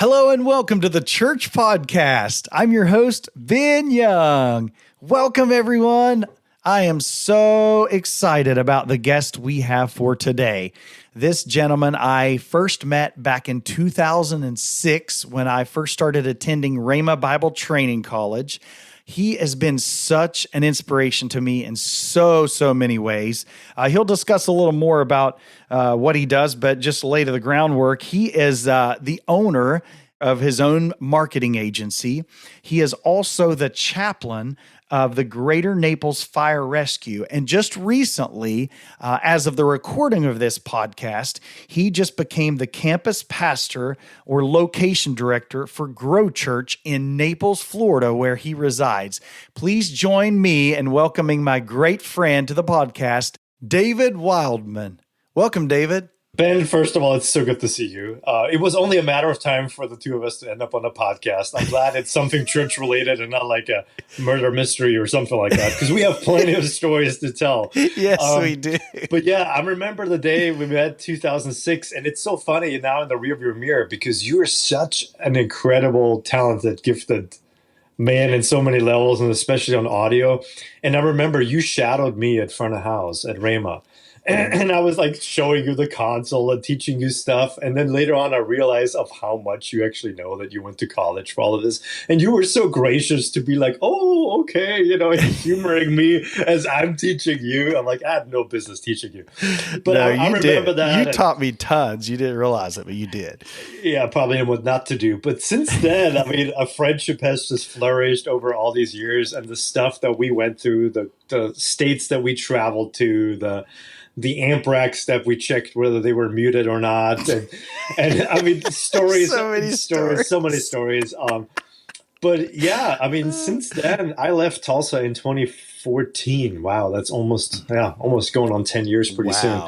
Hello and welcome to the Church Podcast. I'm your host, Ben Young. Welcome, everyone. I am so excited about the guest we have for today. This gentleman I first met back in 2006 when I first started attending Rhema Bible Training College. He has been such an inspiration to me in so many ways. He'll discuss a little more about what he does, but just lay to the groundwork. He is the owner of his own marketing agency. He is also the chaplain of the Greater Naples Fire Rescue. And just recently, as of the recording of this podcast, he just became the campus pastor or location director for Grow Church in Naples, Florida, where he resides. Please join me in welcoming my great friend to the podcast, David Wildman. Welcome, David. Ben, first of all, it's so good to see you. It was only a matter of time for the two of us to end up on a podcast. I'm glad it's something church related and not like a murder mystery or something like that, because we have plenty of stories to tell. Yes, we do. But yeah, I remember the day we met 2006, and it's so funny now in the rearview mirror because you are such an incredible, talented, gifted man in so many levels, and especially on audio. And I remember you shadowed me at front of house at Rhema. And I was like showing you the console and teaching you stuff. And then later on, I realized of how much you actually know, that you went to college for all of this. And you were so gracious to be like, oh, okay, humoring me as I'm teaching you. I'm like, I had no business teaching you. But no, I remember that. You taught me tons. You didn't realize it, but you did. Yeah, probably and what not to do. But since then, I mean, a friendship has just flourished over all these years. And the stuff that we went through, the states that we traveled to, the amp racks that we checked whether they were muted or not, and I mean stories, so many stories. But yeah, I mean, since then I left Tulsa in 2014. Wow, that's almost going on 10 years pretty soon.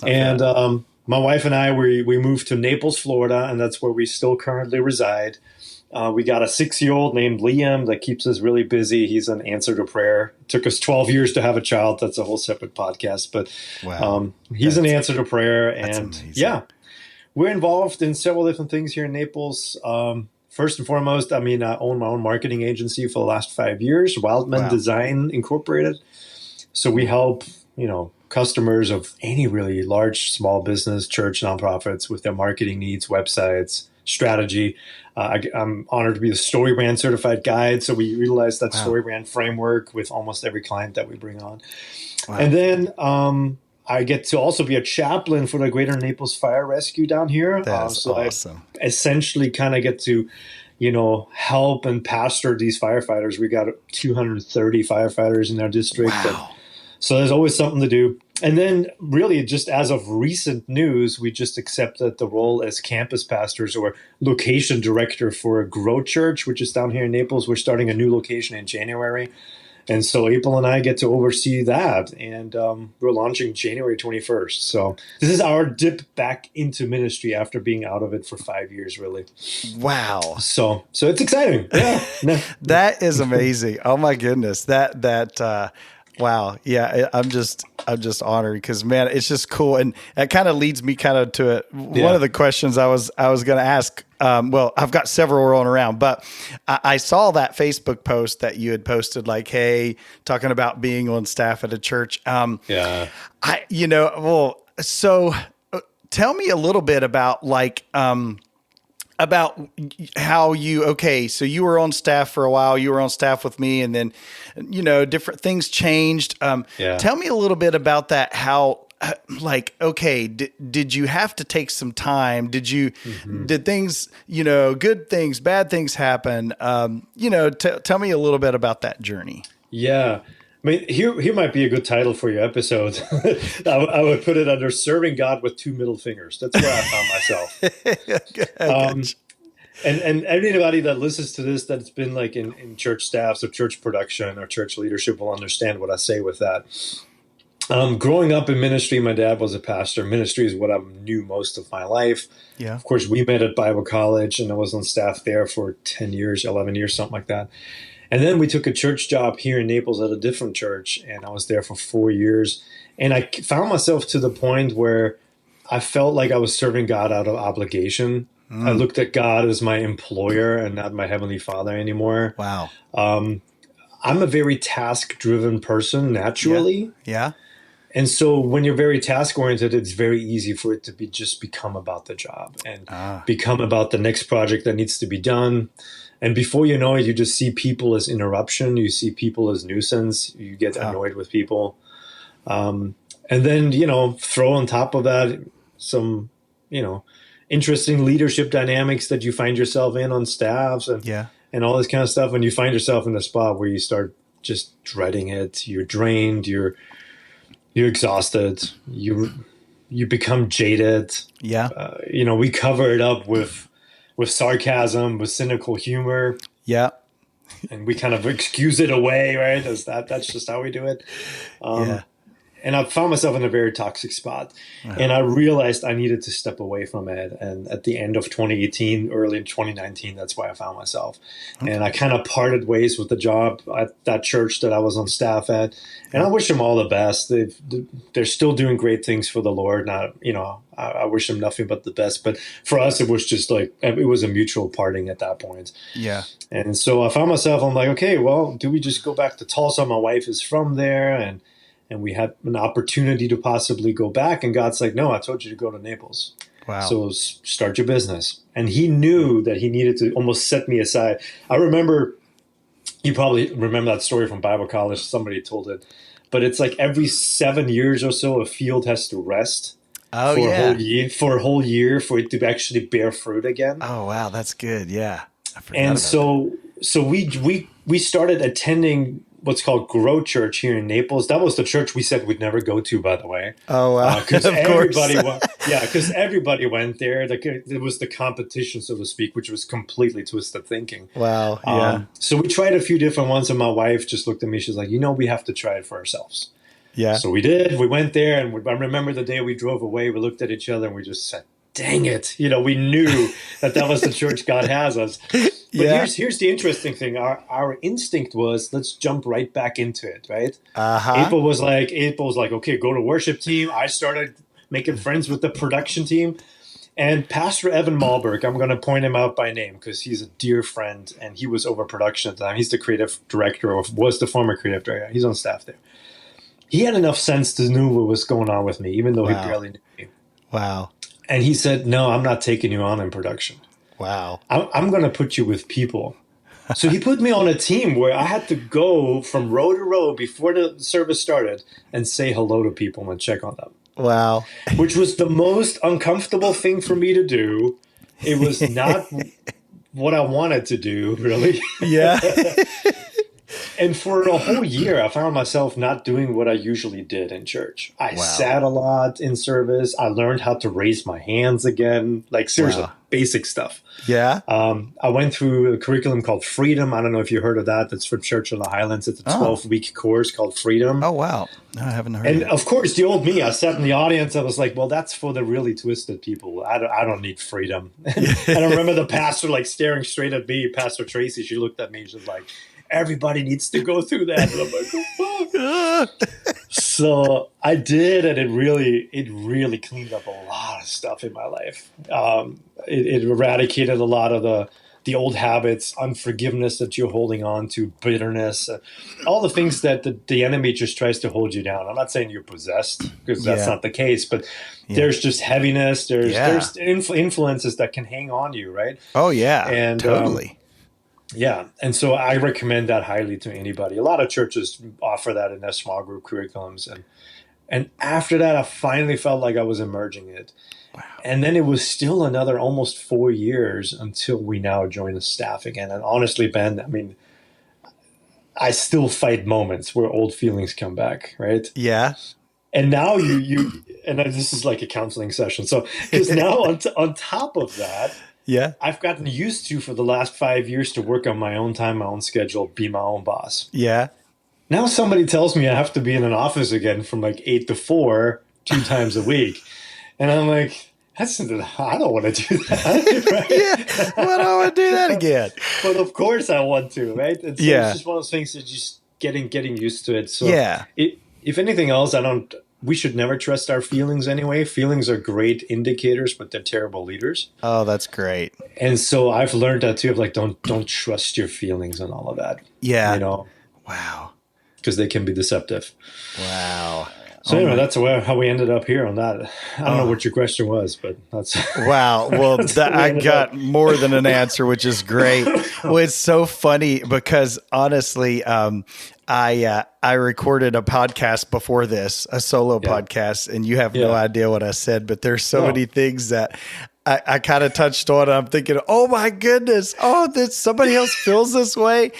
And my wife and I we moved to Naples, Florida, and that's where we still currently reside. We got a 6-year-old named Liam that keeps us really busy. He's an answer to prayer. It took us 12 years to have a child. That's a whole separate podcast. But he's an answer to prayer. And yeah, we're involved in several different things here in Naples. First and foremost, I mean, I own my own marketing agency for the last 5 years, Wildman Design Incorporated. So we help, customers of any really large, small business, church, nonprofits with their marketing needs, websites, strategy. I'm honored to be the StoryBrand certified guide. So we utilize that StoryBrand framework with almost every client that we bring on. Wow. And then I get to also be a chaplain for the Greater Naples Fire Rescue down here. That's awesome. I essentially kind of get to, help and pastor these firefighters. We got 230 firefighters in our district. Wow. So there's always something to do. And then really just as of recent news, we just accepted the role as campus pastors or location director for Grow Church, which is down here in Naples. We're starting a new location in January. And so April and I get to oversee that. And we're launching January 21st. So this is our dip back into ministry after being out of it for 5 years, really. Wow. So it's exciting. Yeah. That is amazing. Oh my goodness. Wow. Yeah. I'm just honored because, man, it's just cool. And that kind of leads me kind of to one of the questions I was going to ask. I've got several rolling around, but I saw that Facebook post that you had posted, like, hey, talking about being on staff at a church. So tell me a little bit about about how so you were on staff for a while, you were on staff with me, and then, different things changed. Tell me a little bit about that. How, did you have to take some time? Did things, good things, bad things happen? Tell me a little bit about that journey. Yeah. I mean, here might be a good title for your episode. I would put it under Serving God with Two Middle Fingers. That's where I found myself. And anybody that listens to this that's been like in church staffs or church production or church leadership will understand what I say with that. Growing up in ministry, my dad was a pastor. Ministry is what I knew most of my life. Yeah. Of course, we met at Bible college, and I was on staff there for 10 years, 11 years, something like that. And then we took a church job here in Naples at a different church, and I was there for 4 years. And I found myself to the point where I felt like I was serving God out of obligation I looked at God as my employer and not my heavenly Father anymore. Wow. I'm a very task-driven person naturally. Yeah. And so when you're very task-oriented, it's very easy for it to just become about the job and become about the next project that needs to be done. And before you know it, you just see people as interruption. You see people as nuisance. You get annoyed with people. And then, throw on top of that some, interesting leadership dynamics that you find yourself in on staffs and all this kind of stuff. And you find yourself in a spot where you start just dreading it. You're drained. You're exhausted. You become jaded. Yeah. We cover it up with sarcasm, with cynical humor. Yeah. And we kind of excuse it away, right? That's just how we do it. And I found myself in a very toxic spot. And I realized I needed to step away from it. And at the end of 2018, early in 2019, that's where I found myself. Okay. And I kind of parted ways with the job at that church that I was on staff at. And I wish them all the best. They're still doing great things for the Lord. I wish them nothing but the best. But for us, it was just like, it was a mutual parting at that point. Yeah. And so I found myself, I'm like, okay, well, do we just go back to Tulsa? My wife is from there. And we had an opportunity to possibly go back. And God's like, no, I told you to go to Naples. Wow. So start your business. And he knew that he needed to almost set me aside. I remember, you probably remember that story from Bible college. Somebody told it. But it's like every 7 years or so, a field has to rest for a whole year for it to actually bear fruit again. Oh, wow. That's good. Yeah. I forgot and about so we started attending what's called Grow Church here in Naples. That was the church we said we'd never go to, by the way. Oh, wow. Because everybody went there. It was the competition, so to speak, which was completely twisted thinking. Wow. Yeah. So we tried a few different ones, and my wife just looked at me. She's like, we have to try it for ourselves. Yeah. So we did. We went there, and I remember the day we drove away, we looked at each other, and we just said, dang it. We knew that was the church God has us. But here's the interesting thing. Our instinct was, let's jump right back into it, right? April was like, okay, go to worship team. I started making friends with the production team. And Pastor Evan Malberg, I'm going to point him out by name because he's a dear friend, and he was over production at the time. He's the creative director, or was the former creative director. He's on staff there. He had enough sense to know what was going on with me, even though he barely knew me. Wow. And he said, no, I'm not taking you on in production. Wow. I'm going to put you with people. So he put me on a team where I had to go from row to row before the service started and say hello to people and check on them. Wow. Which was the most uncomfortable thing for me to do. It was not what I wanted to do, really. Yeah. And for a whole year, I found myself not doing what I usually did in church. I sat a lot in service. I learned how to raise my hands again, like seriously, basic stuff. Yeah. I went through a curriculum called Freedom. I don't know if you heard of that. That's for Church on the Highlands. It's a 12-week course called Freedom. Oh, wow. No, I haven't heard of it. And of course, the old me, I sat in the audience. I was like, well, that's for the really twisted people. I don't need freedom. And I remember the pastor staring straight at me, Pastor Tracy. She looked at me. She was like, everybody needs to go through that. And I'm like, oh, fuck. So I did, and it really cleaned up a lot of stuff in my life. It eradicated a lot of the old habits, unforgiveness that you're holding on to, bitterness, all the things that the enemy just tries to hold you down. I'm not saying you're possessed, because that's not the case, but there's just heaviness. There's influences that can hang on you, right? Oh, yeah, and totally. Yeah. And so I recommend that highly to anybody. A lot of churches offer that in their small group curriculums. And after that, I finally felt like I was emerging it. Wow. And then it was still another almost 4 years until we now join the staff again. And honestly, Ben, I mean, I still fight moments where old feelings come back, right? Yeah. And now and this is like a counseling session. So, because now on top of that, I've gotten used to, for the last 5 years, to work on my own time, my own schedule, be my own boss. Yeah. Now somebody tells me I have to be in an office again from 8 to 4, 2 times a week. And I'm like, I don't want to do that. Right? Yeah. Why do I want to do that again? But of course I want to, right? And so it's just one of those things that just getting used to it. So if anything else, I don't we should never trust our feelings anyway. Feelings are great indicators, but they're terrible leaders. Oh, that's great. And so I've learned that too, of like, don't trust your feelings and all of that. Yeah. You know, Wow. because they can be deceptive. Wow. So anyway, that's how we ended up here on that. I don't know what your question was, but that's wow. Well, I got more than an answer, which is great. Well, it's so funny because honestly, I recorded a podcast before this, a solo podcast, and you have no idea what I said, but there's so many things that I kind of touched on. I'm thinking, oh my goodness, that somebody else feels this way.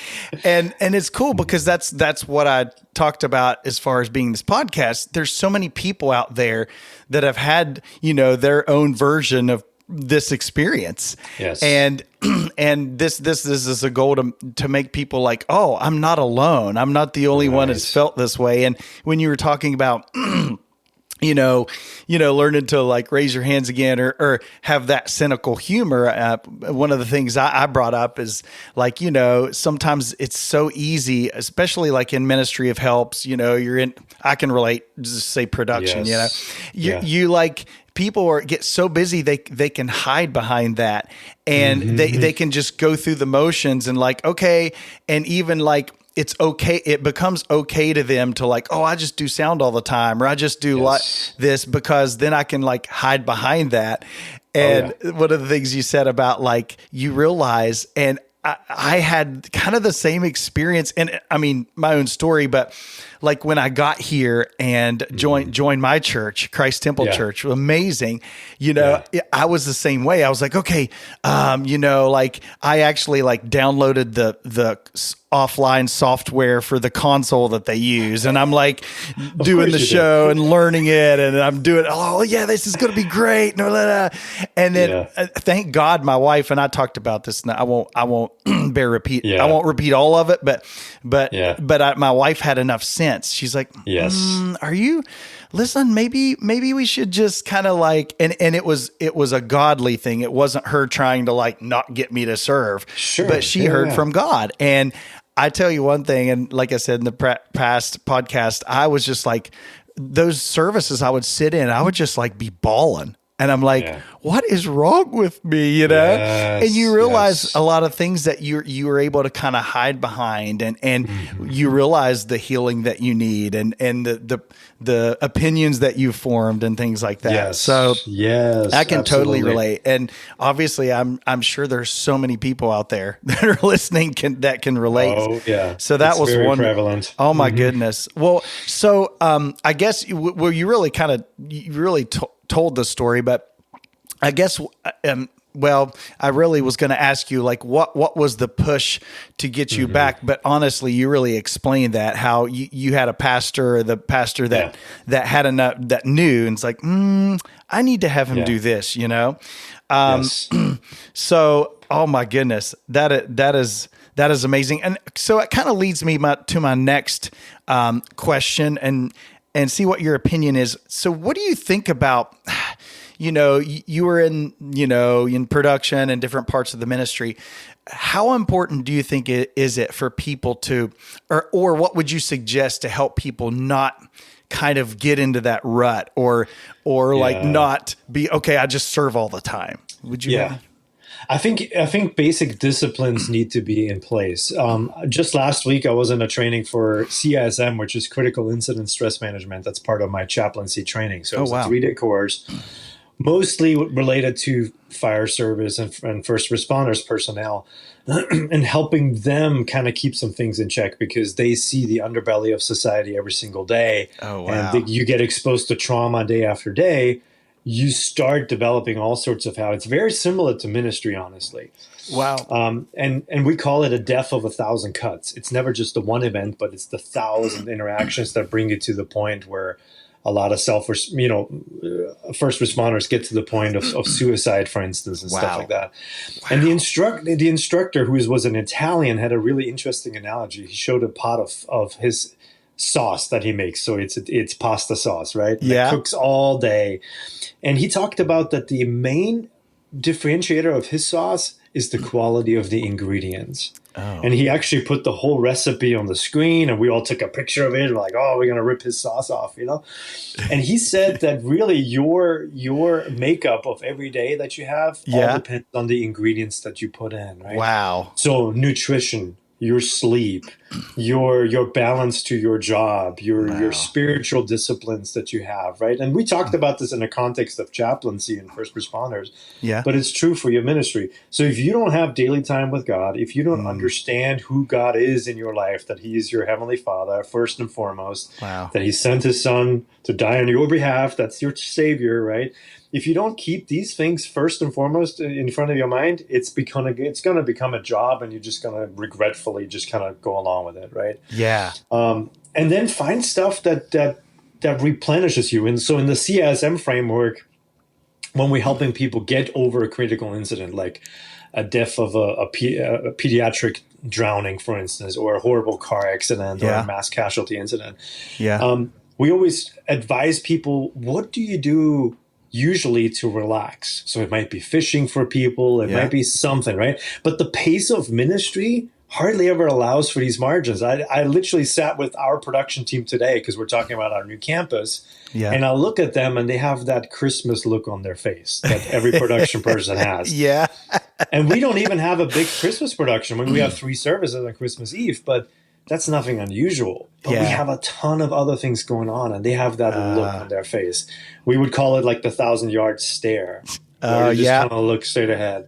And it's cool because that's what I talked about as far as being this podcast. There's so many people out there that have had, their own version of this experience. Yes. And this is a goal to make people like, oh, I'm not alone. I'm not the only one that's felt this way. And when you were talking about learning to like raise your hands again or have that cynical humor. One of the things I brought up is like, sometimes it's so easy, especially like in ministry of helps, I can relate, just say production, you like people get so busy, they can hide behind that and they can just go through the motions and like, okay. And even like, it's okay. It becomes okay to them to like, oh, I just do sound all the time, or I just do this because then I can like hide behind that. And one of the things you said about like, you realize, and I had kind of the same experience, and I mean, my own story, but like when I got here and joined my church, Christ Temple Church, amazing. I was the same way. I was like, okay, like I actually like downloaded the offline software for the console that they use. And I'm like doing the show and learning it. And I'm doing, this is going to be great. And then thank God my wife and I talked about this. Now I won't bear repeat. I won't repeat all of it, but my wife had enough sense. She's like, are you, listen, maybe we should just kind of like, and it was a godly thing. It wasn't her trying to like not get me to serve, but she heard from God. And I tell you one thing, and like I said in the past podcast, I was just like, those services I would sit in, I would just like be bawling. And I'm like, what is wrong with me? And you realize a lot of things that you were able to kind of hide behind and you realize the healing that you need and the opinions that you formed and things like that. So I can totally relate. And obviously I'm sure there's so many people out there that are listening that can relate. Oh yeah. So that was very one prevalent. Oh my goodness. Well, so I guess you really told the story, but I guess, I really was going to ask you, like, what was the push to get you back? But honestly, you really explained that, how you had a pastor, or the pastor that had enough, that knew, and it's like, I need to have him do this, So, oh my goodness, that is amazing. And so it kind of leads me to my next question and see what your opinion is. So what do you think about, you were in production and different parts of the ministry. How important do you think is it for people to, or what would you suggest to help people not kind of get into that rut or like not be, okay, I just serve all the time? Would you? Yeah. I think basic disciplines need to be in place. Just last week, I was in a training for CISM, which is Critical Incident Stress Management. That's part of my chaplaincy training. So it was a 3-day course, mostly related to fire service and first responders personnel, and helping them kind of keep some things in check because they see the underbelly of society every single day. Oh, wow. And you get exposed to trauma day after day. You start developing all sorts of habits, very similar to ministry, honestly. Wow. And we call it a death of 1,000 cuts. It's never just the one event, but it's the 1,000 interactions that bring you to the point where a lot of first responders get to the point of suicide, for instance, and stuff like that. Wow. And the instructor, who was an Italian, had a really interesting analogy. He showed a pot of his sauce that he makes. So it's pasta sauce, right? Yeah. It cooks all day. And he talked about that the main differentiator of his sauce is the quality of the ingredients. Oh. And he actually put the whole recipe on the screen, and we all took a picture of it. We're like, oh, we're going to rip his sauce off, you know? And he said that really your makeup of every day that you have all depends on the ingredients that you put in, right? Wow. So nutrition, your sleep, your balance to your job, your spiritual disciplines that you have, right? And we talked about this in the context of chaplaincy and first responders. Yeah. But it's true for your ministry. So if you don't have daily time with God, if you don't understand who God is in your life, that he is your heavenly Father, first and foremost, that he sent his son to die on your behalf, that's your savior, right? If you don't keep these things first and foremost in front of your mind, it's going to become a job, and you're just going to regretfully just kind of go along with it, right? Yeah. And then find stuff that replenishes you. And so in the CSM framework, when we're helping people get over a critical incident, like a death of a pediatric drowning, for instance, or a horrible car accident or a mass casualty incident, we always advise people, what do you do usually to relax? So it might be fishing for people, it might be something, right? But the pace of ministry hardly ever allows for these margins. I literally sat with our production team today because we're talking about our new campus. And I look at them and they have that Christmas look on their face that every production person has. And we don't even have a big Christmas production. I mean, we have 3 services on Christmas Eve, but that's nothing unusual. But we have a ton of other things going on, and they have that look on their face. We would call it like the 1,000-yard stare. Where you just kind of look straight ahead.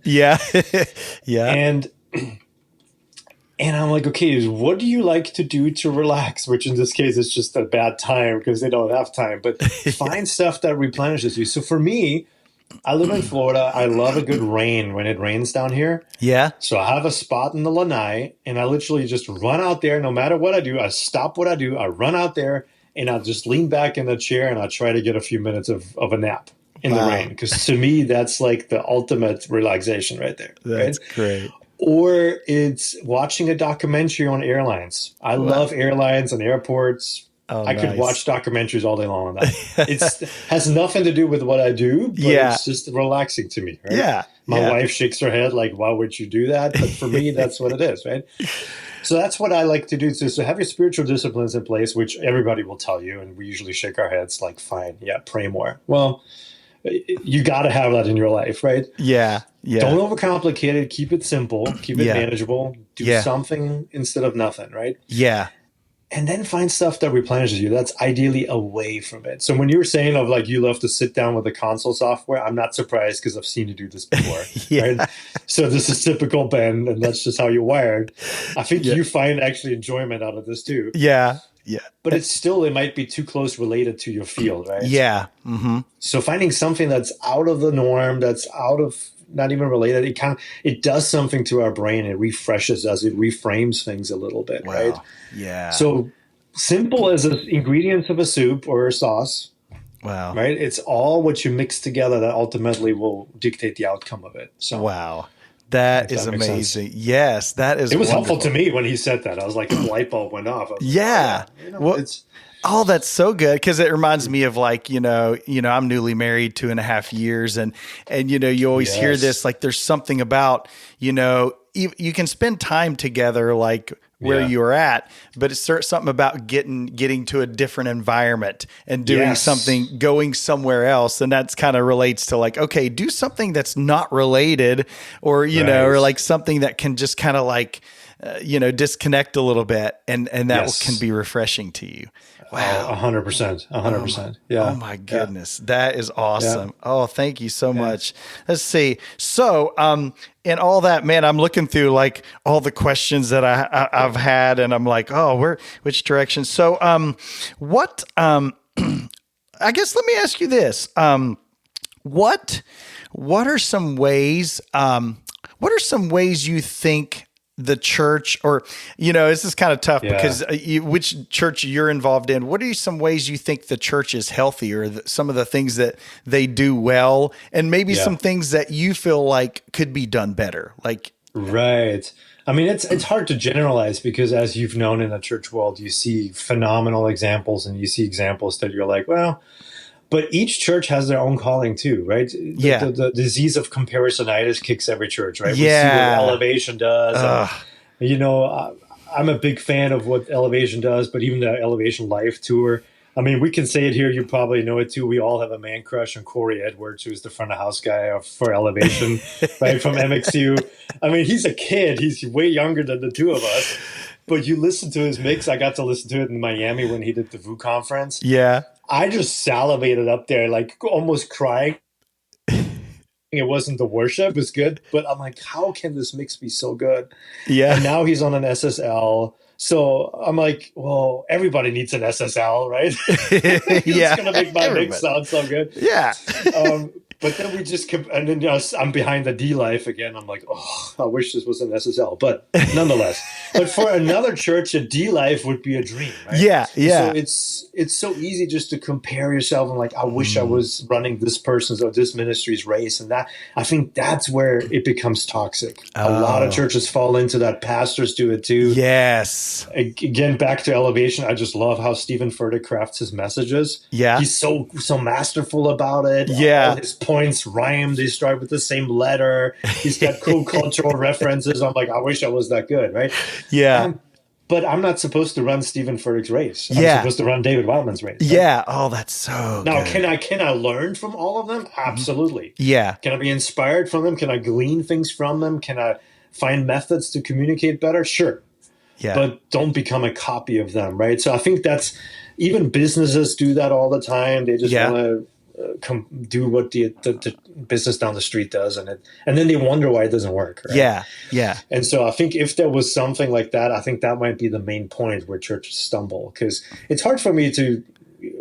And I'm like, okay, what do you like to do to relax? Which in this case is just a bad time because they don't have time. But find stuff that replenishes you. So for me, I live in Florida. I love a good rain when it rains down here. So I have a spot in the lanai, and I literally just run out there. No matter what I do, I stop what I do. I run out there, and I just lean back in the chair, and I try to get a few minutes of a nap in the rain. Because to me, that's like the ultimate relaxation right there. That's great. Or it's watching a documentary on airlines. I love airlines and airports. I could watch documentaries all day long on that. It has nothing to do with what I do, but it's just relaxing to me, right? My wife shakes her head like, why would you do that? But for me, that's what it is, right? So that's what I like to do. So have your spiritual disciplines in place, which everybody will tell you, and we usually shake our heads like, fine, pray more. Well, you got to have that in your life, right? Don't overcomplicate it. Keep it simple. Keep it manageable. Do something instead of nothing, right? And then find stuff that replenishes you. That's ideally away from it. So when you were saying of like you love to sit down with the console software, I'm not surprised because I've seen you do this before. Right? So this is typical Ben, and that's just how you're wired. I think you find actually enjoyment out of this too. But it might be too close related to your field, right? So finding something that's out of the norm, that's out of not even related, it does something to our brain. It refreshes us. It reframes things a little bit, right? So simple as the ingredients of a soup or a sauce. Right? It's all what you mix together that ultimately will dictate the outcome of it. So that is amazing. Yes, that is. It was wonderful. helpful to me when he said that. I was like, the light bulb went off. Oh, that's so good because it reminds me of like I'm newly married 2.5 years, and you always hear this like there's something about you can spend time together like where you are at, but it's something about getting to a different environment and doing something, going somewhere else, and that's kind of relates to like, okay, do something that's not related, or or like something that can just kind of like disconnect a little bit, and that can be refreshing to you. Wow. 100%. 100%. Yeah. Oh my goodness. That is awesome. Oh, thank you so much. Let's see. So, and all that, man, I'm looking through like all the questions that I've had, and I'm like, oh, which direction? So, I guess let me ask you this. What are some ways, you think the church, or, this is kind of tough because which church you're involved in, what are some ways you think the church is healthy, or some of the things that they do well, and maybe some things that you feel like could be done better? Like, right. I mean, it's hard to generalize because as you've known in the church world, you see phenomenal examples and you see examples that you're like, well, But each church has their own calling too, right? Yeah. The disease of comparisonitis kicks every church, right? We see what Yeah. Elevation does, and Ugh. you know, I'm a big fan of what Elevation does, but even the Elevation Live tour. I mean, we can say it here. You probably know it too. We all have a man crush on Corey Edwards, who's the front of house guy for Elevation, right, from MXU. I mean, he's a kid. He's way younger than the two of us. But you listen to his mix. I got to listen to it in Miami when he did the VU conference. Yeah. I just salivated up there, like almost crying. It wasn't the worship, it was good, but I'm like, how can this mix be so good? Yeah. And now he's on an SSL. So I'm like, well, everybody needs an SSL, right? It's going to make my mix sound so good. Yeah. But then we just kept, and then I'm behind the D Life again. I'm like, oh, I wish this was an SSL, but nonetheless. But for another church, a D Life would be a dream, right? Yeah, yeah. So it's so easy just to compare yourself and like, I wish I was running this person's or this ministry's race, and that I think that's where it becomes toxic. A lot of churches fall into that. Pastors do it too. Yes. Again, back to Elevation. I just love how Stephen Furtick crafts his messages. Yeah, he's so masterful about it. Yeah, all his points rhyme. They start with the same letter. He's got cool cultural references. I'm like, I wish I was that good, right? Yeah. But I'm not supposed to run Stephen Furtick's race. I'm supposed to run David Wildman's race. Right? Yeah. Oh, that's so now, good. can I learn from all of them? Absolutely. Yeah. Can I be inspired from them? Can I glean things from them? Can I find methods to communicate better? Sure. Yeah. But don't become a copy of them, right? So I think that's, even businesses do that all the time. They just want to do what the business down the street does, and then they wonder why it doesn't work. Right? Yeah, yeah. And so I think if there was something like that, I think that might be the main point where churches stumble, because it's hard for me to.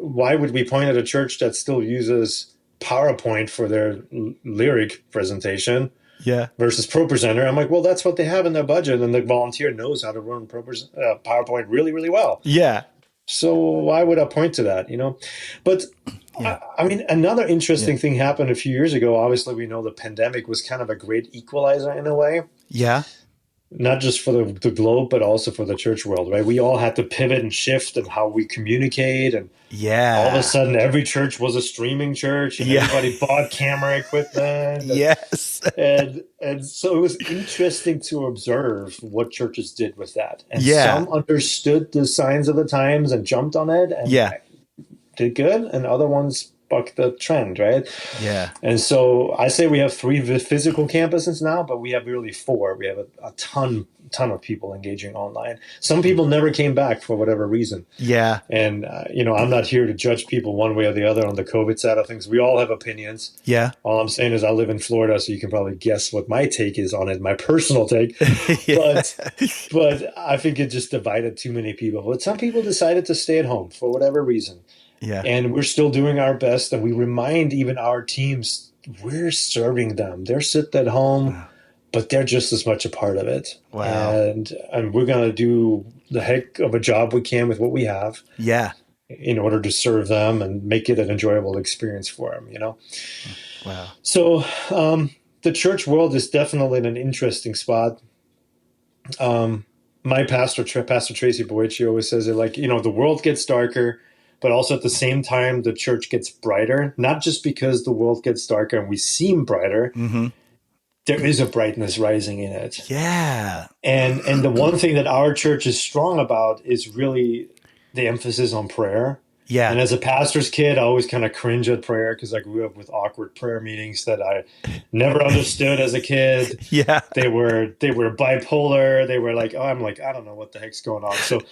Why would we point at a church that still uses PowerPoint for their lyric presentation? Yeah. Versus ProPresenter? I'm like, well, that's what they have in their budget, and the volunteer knows how to run PowerPoint really, really well. Yeah. So why would I point to that, you know? But I mean, another interesting thing happened a few years ago. Obviously, we know the pandemic was kind of a great equalizer in a way. Yeah. Not just for the globe, but also for the church world, right? We all had to pivot and shift in how we communicate. And all of a sudden, every church was a streaming church, and everybody bought camera equipment. Yes. And so it was interesting to observe what churches did with that. And some understood the signs of the times and jumped on it and did good, and other ones bucked the trend, right? Yeah. And so I say we have 3 physical campuses now, but we have really 4. We have a ton of people engaging online. Some people never came back for whatever reason. Yeah. And, I'm not here to judge people one way or the other on the COVID side of things. We all have opinions. Yeah. All I'm saying is I live in Florida, so you can probably guess what my take is on it, my personal take. But I think it just divided too many people. But some people decided to stay at home for whatever reason. Yeah. And we're still doing our best, and we remind even our teams, we're serving them. They're sitting at home, but they're just as much a part of it. Wow. And we're going to do the heck of a job we can with what we have. Yeah. In order to serve them and make it an enjoyable experience for them, you know? Wow. So the church world is definitely in an interesting spot. My pastor, Pastor Tracy Boichi, always says it like, the world gets darker, but also at the same time, the church gets brighter, not just because the world gets darker and we seem brighter. Mm-hmm. There is a brightness rising in it. Yeah. And the one thing that our church is strong about is really the emphasis on prayer. Yeah. And as a pastor's kid, I always kind of cringe at prayer because I grew up with awkward prayer meetings that I never understood as a kid. Yeah. They were bipolar. They were like, I don't know what the heck's going on. So,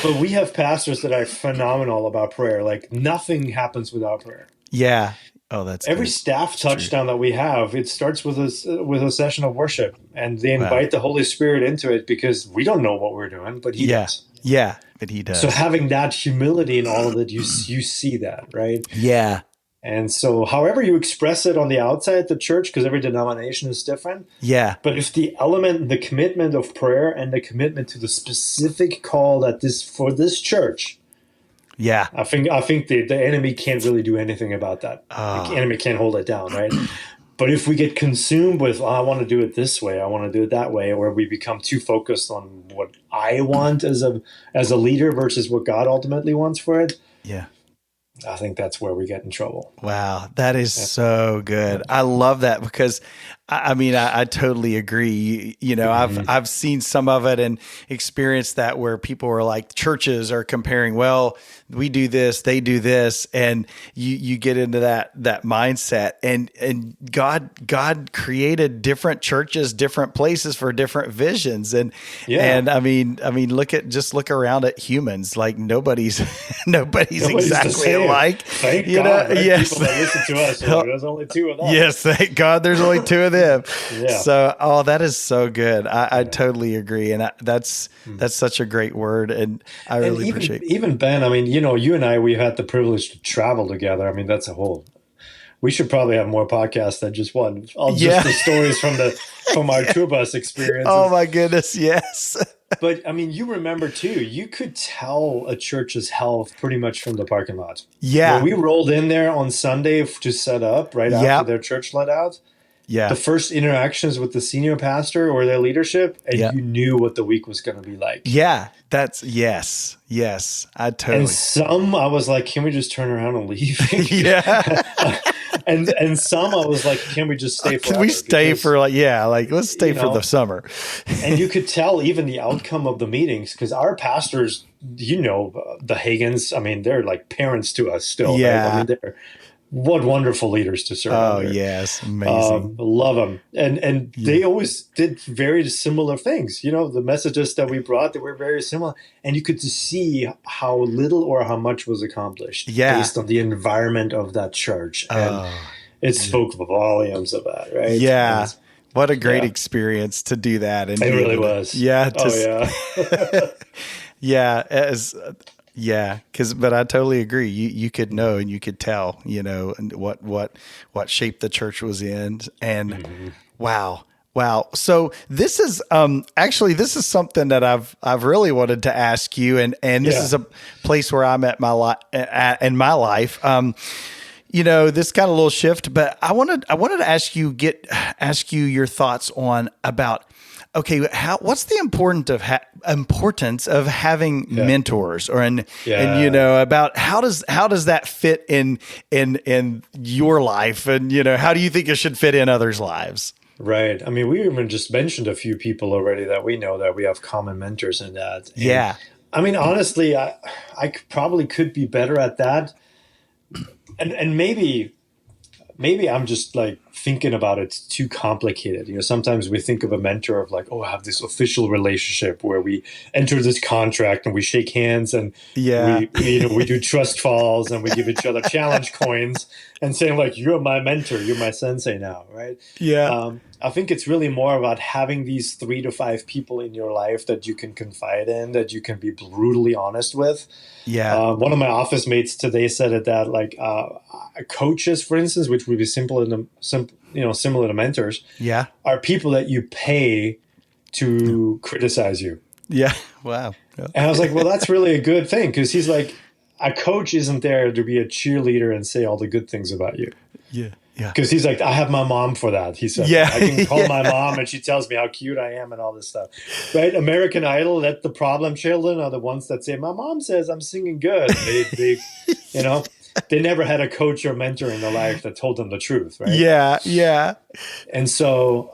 but we have pastors that are phenomenal about prayer. Like nothing happens without prayer. Yeah. Oh, that's every staff touchdown that we have. It starts with a session of worship, and they invite the Holy Spirit into it because we don't know what we're doing, but He does. Yeah, but He does. So having that humility in all of it, you see that, right? Yeah. And so, however you express it on the outside, the church, because every denomination is different. Yeah. But if the element, the commitment of prayer, and the commitment to the specific call that for this church. Yeah, I think the enemy can't really do anything about that. The enemy can't hold it down, right? But if we get consumed with, I want to do it this way, I want to do it that way, or we become too focused on what I want as a leader versus what God ultimately wants for it, I think that's where we get in trouble. Wow, that is so good. I love that because I mean, I totally agree. You know, I've seen some of it and experienced that where people are like, churches are comparing, well, we do this, they do this, and you get into that mindset. And God created different churches, different places for different visions. And I mean, look around at humans. Like nobody's exactly alike. Thank you God, know? right? Yes. People that listen to us, like, there's only two of them. Yes, thank God there's only two of them. Yeah. So, that is so good. I totally agree. And that's such a great word. And I really appreciate it. Even Ben, I mean, you know, you and I, we've had the privilege to travel together. I mean, we should probably have more podcasts than just one. Just the stories from our tour bus experiences. Oh my goodness. Yes. But I mean, you remember too, you could tell a church's health pretty much from the parking lot. Yeah. When we rolled in there on Sunday to set up right after their church let out. Yeah. The first interactions with the senior pastor or their leadership, and you knew what the week was going to be like. Yeah. That's yes. I totally. And some I was like, can we just turn around and leave? Yeah. and some I was like, can we just stay forever? Can we stay for let's stay for the summer. And you could tell even the outcome of the meetings because our pastors, you know, the Hagans, I mean, they're like parents to us still. Yeah. Right? I mean, what wonderful leaders to serve. Oh, yes. Amazing. Love them. And they always did very similar things. You know, the messages that we brought, they were very similar. And you could just see how little or how much was accomplished based on the environment of that church. And it spoke volumes of that, right? Yeah. What a great experience to do that. And it really was. Yeah. Yeah. But I totally agree. You could know and you could tell, you know, and what shape the church was in. And wow. So this is this is something that I've really wanted to ask you, and this is a place where I'm at in my life. You know, this got a little shift, but I wanted to ask you your thoughts on about. Okay, what's the importance of having mentors, and you know, about how does that fit in your life, and you know, how do you think it should fit in others' lives? Right. I mean, we even just mentioned a few people already that we know that we have common mentors in that. And, I mean, honestly, I probably could be better at that, and maybe I'm just like thinking about it too complicated. You know, sometimes we think of a mentor of like, oh, I have this official relationship where we enter this contract and we shake hands and we do trust falls and we give each other challenge coins and saying like, you're my mentor, you're my sensei now, right? Yeah. I think it's really more about having these 3 to 5 people in your life that you can confide in, that you can be brutally honest with. Yeah. One of my office mates today said it that like coaches, for instance, which would be similar to mentors, are people that you pay to criticize you. Yeah. Wow. And I was like, well, that's really a good thing because he's like, a coach isn't there to be a cheerleader and say all the good things about you. Yeah. Yeah. Because he's like, I have my mom for that. He said, I can call my mom and she tells me how cute I am and all this stuff. Right? American Idol, that the problem children are the ones that say, my mom says I'm singing good. They you know, they never had a coach or mentor in their life that told them the truth. Right? Yeah. Yeah. And so,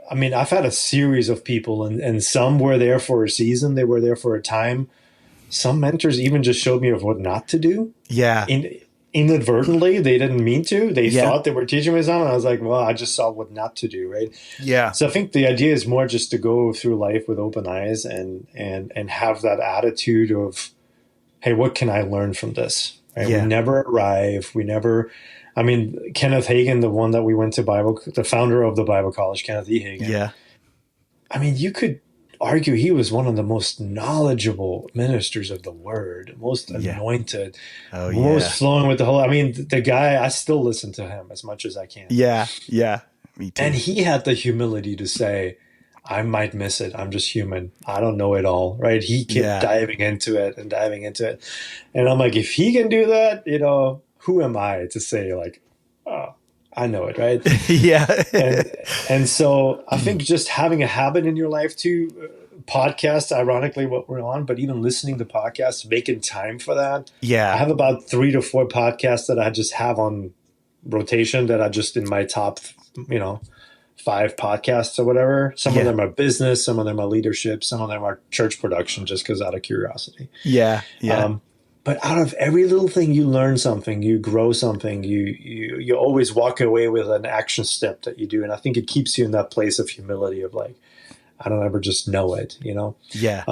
I mean, I've had a series of people and some were there for a season. They were there for a time. Some mentors even just showed me of what not to do. Yeah. Inadvertently, they didn't mean to. They thought they were teaching me something. I was like, well, I just saw what not to do, right? Yeah. So I think the idea is more just to go through life with open eyes and have that attitude of, hey, what can I learn from this? Right? We never arrive. I mean, Kenneth Hagin, the one that we went to the founder of the Bible College, Kenneth E. Hagin. Yeah. I mean, you could argue he was one of the most knowledgeable ministers of the word, most anointed, most flowing with the whole. I mean, the guy, I still listen to him as much as I can. Yeah, me too. And he had the humility to say, I might miss it. I'm just human. I don't know it all, right? He kept diving into it. And I'm like, if he can do that, you know, who am I to say like, oh, I know it, right? Yeah. and so I think just having a habit in your life too, podcasts, ironically, what we're on, but even listening to podcasts, making time for that. Yeah. I have about 3 to 4 podcasts that I just have on rotation that are just in my top, 5 podcasts or whatever. Some of them are business, some of them are leadership, some of them are church production, just because out of curiosity. Yeah. Yeah. But out of every little thing, you learn something, you grow something, you always walk away with an action step that you do. And I think it keeps you in that place of humility of like, I don't ever just know it, Yeah.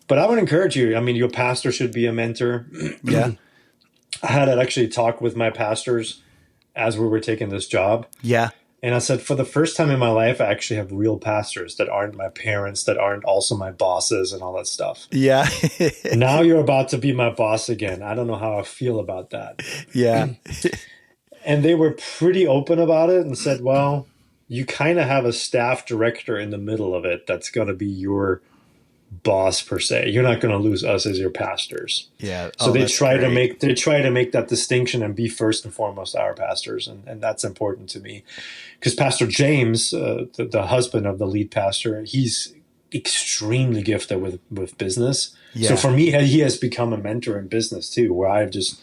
But I would encourage you. I mean, your pastor should be a mentor. Yeah. I had an actually talk with my pastors as we were taking this job. Yeah. And I said, for the first time in my life, I actually have real pastors that aren't my parents, that aren't also my bosses and all that stuff. Yeah. Now you're about to be my boss again. I don't know how I feel about that. Yeah. And they were pretty open about it and said, well, you kind of have a staff director in the middle of it that's going to be your boss per se. You're not going to lose us as your pastors. Yeah. So they try to make that distinction and be first and foremost our pastors, and that's important to me, because Pastor James, the husband of the lead pastor, he's extremely gifted with business. Yeah. So for me, he has become a mentor in business too, where I've just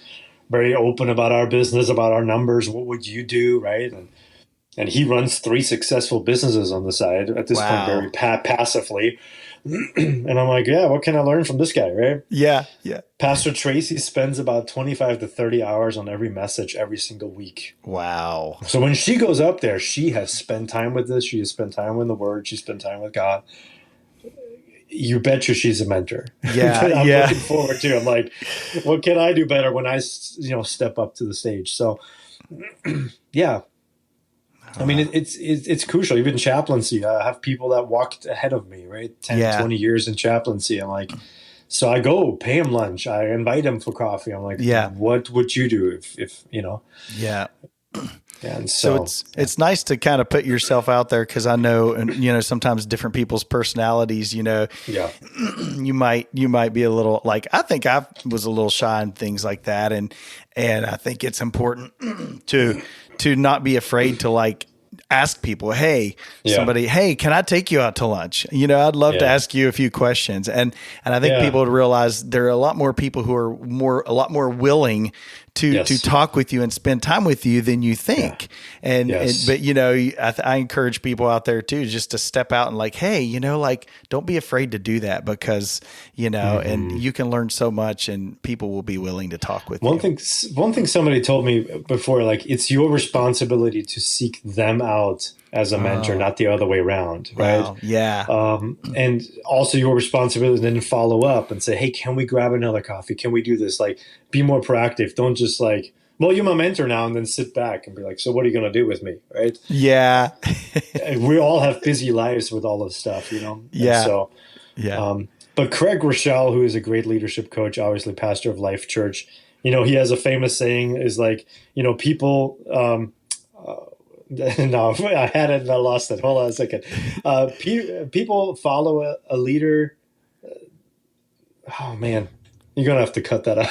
very open about our business, about our numbers. What would you do, right? And he runs 3 successful businesses on the side at this point, very passively. And I'm like, yeah, what can I learn from this guy, right? Yeah. Yeah. Pastor Tracy spends about 25 to 30 hours on every message every single week. Wow. So when she goes up there, she has spent time with this. She has spent time with the Word. She spent time with God. You betcha she's a mentor. Yeah. I'm yeah. looking forward to. I'm like, what can I do better when I, step up to the stage? So, yeah. I mean, it's crucial. Even chaplaincy, I have people that walked ahead of me, right? 10, 20 years in chaplaincy. I'm like, so I go pay him lunch. I invite him for coffee. I'm like, what would you do if Yeah. And so it's nice to kind of put yourself out there, because I know, and sometimes different people's personalities, you might be a little like, I think I was a little shy and things like that, and I think it's important to not be afraid to like ask people, hey, can I take you out to lunch? I'd love to ask you a few questions. And I think people would realize there are a lot more people who are a lot more willing to talk with you and spend time with you than you think. But I encourage people out there too, just to step out and like, hey, don't be afraid to do that, because, and you can learn so much and people will be willing to talk with you. One thing somebody told me before, like, it's your responsibility to seek them out as a mentor, not the other way around. Right. Wow. Yeah. And also your responsibility then to follow up and say, hey, can we grab another coffee? Can we do this? Like, be more proactive. Don't just like, well, you're my mentor now, and then sit back and be like, so what are you going to do with me? Right. Yeah. We all have busy lives with all this stuff, Yeah. And so, but Craig Rochelle, who is a great leadership coach, obviously pastor of Life Church, he has a famous saying is like, people, no, I had it and I lost it. Hold on a second. People follow a leader. Oh man, you're gonna have to cut that out.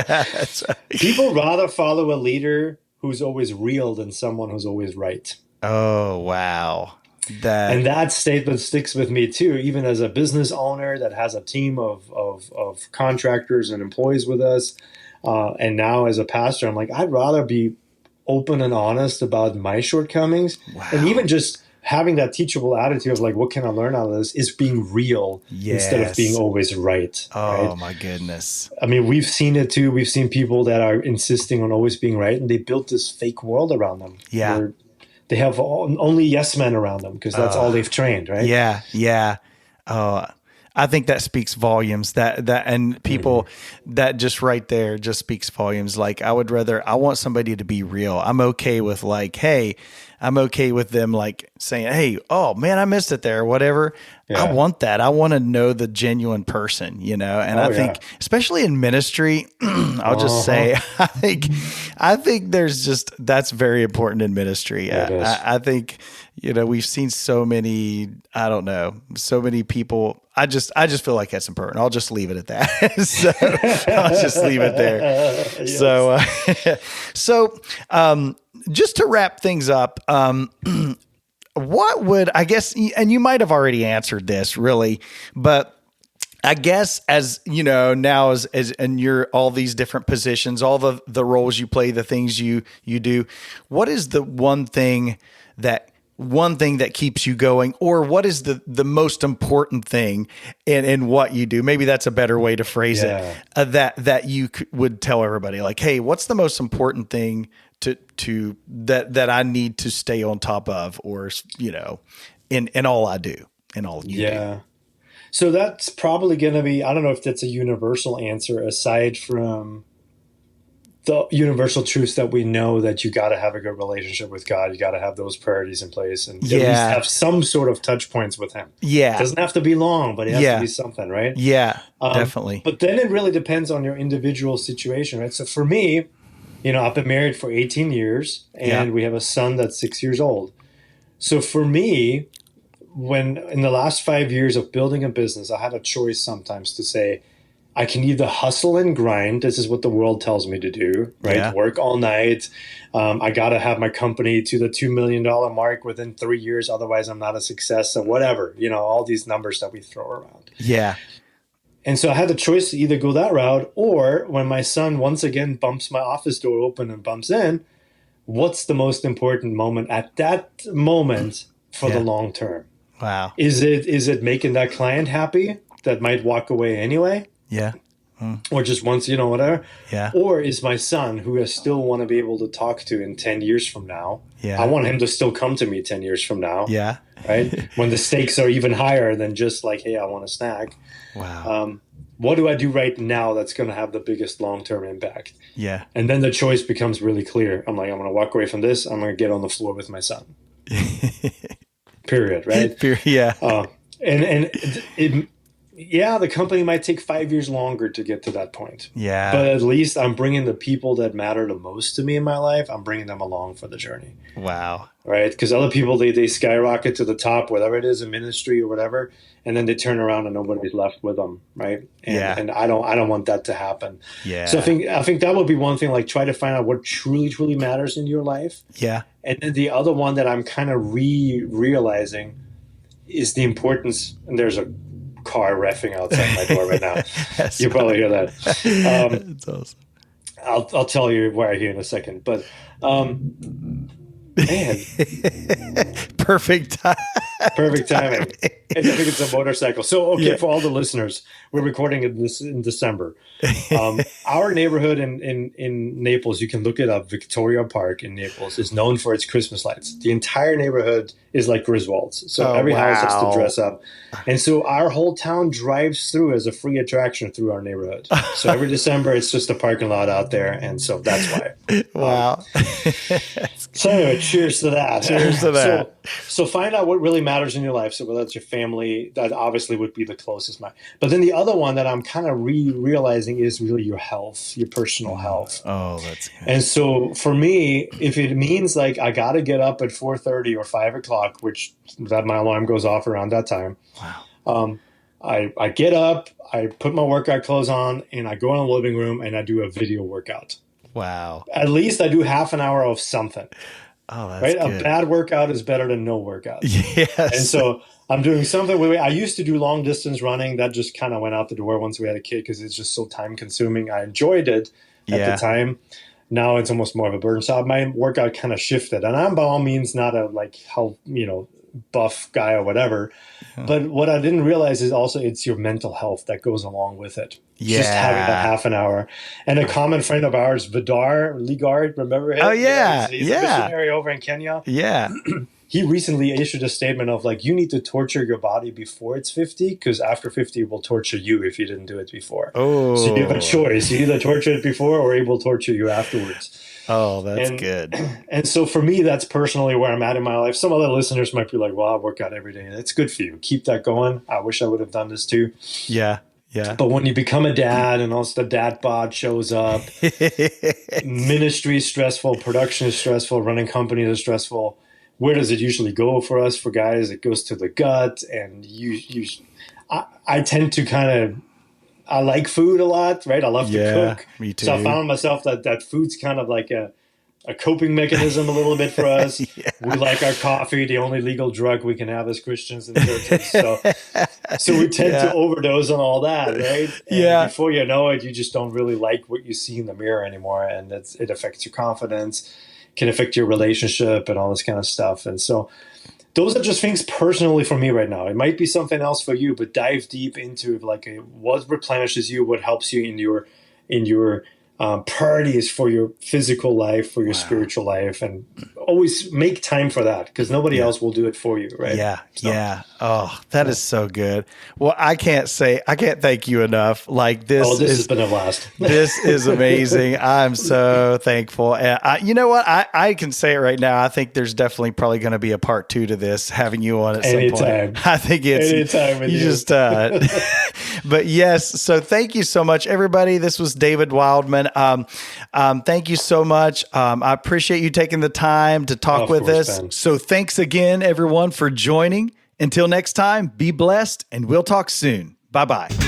That's right. People rather follow a leader who's always real than someone who's always right. Oh wow, that statement sticks with me too. Even as a business owner that has a team of contractors and employees with us, and now as a pastor, I'm like, I'd rather be open and honest about my shortcomings. Wow. And even just having that teachable attitude of like, what can I learn out of this, is being real instead of being always right. Oh right? My goodness. I mean, we've seen it too. We've seen people that are insisting on always being right, and they built this fake world around them. Yeah. Where they have only yes men around them because that's all they've trained. Right. Yeah. Yeah. Oh, I think that speaks volumes, and people that just right there just speaks volumes. Like I want somebody to be real. I'm okay with like, hey, I'm okay with them like saying, hey, oh man, I missed it there or whatever. Yeah. I want that. I want to know the genuine person, and I think especially in ministry, I'll just say, I think that's very important in ministry. I think, we've seen so many people. I just feel like that's important. I'll just leave it at that. So I'll just leave it there. Yes. So just to wrap things up, what would, I guess, and you might have already answered this really, but I guess as you know, now as and you're all these different positions, all the roles you play, the things you do, what is the one thing that keeps you going, or what is the most important thing in what you do? Maybe that's a better way to phrase it, that you would tell everybody, like, hey, what's the most important thing to that I need to stay on top of, or, you know, in all I do, in all you do. So that's probably going to be, I don't know if that's a universal answer aside from the universal truths that we know, that you got to have a good relationship with God. You got to have those priorities in place and at least have some sort of touch points with him. Yeah. It doesn't have to be long, but it has to be something, right? Yeah, definitely. But then it really depends on your individual situation, right? So for me, you know, I've been married for 18 years and we have a son that's 6 years old. So for me, when in the last 5 years of building a business, I had a choice sometimes to say, I can either hustle and grind. This is what the world tells me to do, right? Yeah. Work all night. I got to have my company to the $2 million mark within 3 years. Otherwise, I'm not a success, or whatever, you know, all these numbers that we throw around. Yeah. And so I had the choice to either go that route, or when my son once again bumps my office door open and bumps in, what's the most important moment at that moment for the long term? Wow. Is it making that client happy that might walk away anyway? Yeah. Or just once, you know, whatever. Yeah. Or is my son, who I still want to be able to talk to in 10 years from now, Yeah. I want him to still come to me 10 years from now. Yeah. Right? When the stakes are even higher than just like, hey, I want a snack. Wow. What do I do right now that's going to have the biggest long-term impact? Yeah. And then the choice becomes really clear. I'm like, I'm going to walk away from this. I'm going to get on the floor with my son. Period. Right? Yeah. The company might take 5 years longer to get to that point. Yeah. But at least I'm bringing the people that matter the most to me in my life, I'm bringing them along for the journey. Wow. Right? Because other people, they skyrocket to the top, whatever it is, in ministry or whatever, and then they turn around and nobody's left with them. Right? And I don't want that to happen. Yeah. So I think that would be one thing, like try to find out what truly, truly matters in your life. Yeah. And then the other one that I'm kind of realizing is the importance, and there's a car reffing outside my door right now. You probably hear that. That's awesome. I'll tell you why I hear in a second. But man, perfect time. Perfect timing. And I think it's a motorcycle. So, for all the listeners, we're recording this in December. Our neighborhood in Naples, you can look it up, Victoria Park in Naples, is known for its Christmas lights. The entire neighborhood is like Griswold's. So every house has to dress up. And so our whole town drives through as a free attraction through our neighborhood. So every December, it's just a parking lot out there. And so that's why. Wow. So anyway, cheers to that. Cheers to that. So find out what really matters in your life. So whether it's your family, that obviously would be the closest one. But then the other one that I'm kind of realizing is really your health, your personal health. Oh, that's good. And so for me, if it means like I got to get up at 4:30 or 5 o'clock, which that my alarm goes off around that time. Wow. I get up, I put my workout clothes on, and I go in the living room and I do a video workout. Wow. At least I do half an hour of something. Oh, that's right. good. A bad workout is better than no workout. Yes. And so I'm doing something. I used to do long distance running. That just kind of went out the door once we had a kid because it's just so time consuming. I enjoyed it at the time. Now it's almost more of a burden. So my workout kind of shifted. And I'm by all means not a buff guy or whatever. But what I didn't realize is also it's your mental health that goes along with it. Yeah. Just having a half an hour. And a common friend of ours, Vidar Ligard, remember him? Oh, yeah. He's a missionary over in Kenya. Yeah. He recently issued a statement of like, you need to torture your body before it's 50 because after 50 it will torture you if you didn't do it before. Oh. So you have a choice. You either torture it before or it will torture you afterwards. Oh, that's good. And so for me, that's personally where I'm at in my life. Some other listeners might be like, well, I work out every day. That's good for you. Keep that going. I wish I would have done this too. Yeah. Yeah. But when you become a dad and also the dad bod shows up, ministry is stressful, production is stressful, running companies is stressful. Where does it usually go for us? For guys, it goes to the gut. And I tend to I like food a lot, right? I love to cook. Me too. So I found myself that food's kind of like a coping mechanism a little bit for us. Yeah. We like our coffee, the only legal drug we can have as Christians in churches. So we tend to overdose on all that, right? And before you know it, you just don't really like what you see in the mirror anymore. And it affects your confidence, can affect your relationship and all this kind of stuff. And so those are just things personally for me right now. It might be something else for you, but dive deep into like what replenishes you, what helps you in your priorities for your physical life, for your spiritual life, and always make time for that because nobody else will do it for you, right? Yeah. Yeah. Oh, that is so good. Well, I can't thank you enough. Like this has been a blast. This is amazing. I'm so thankful. And you know what? I can say it right now. I think there's definitely probably going to be a part 2 to this, having you on at some point. I think it's anytime with you. Just, but yes. So thank you so much, everybody. This was David Wildman. Thank you so much. I appreciate you taking the time to talk with us. Ben. So thanks again, everyone, for joining. Until next time, be blessed, and we'll talk soon. Bye-bye.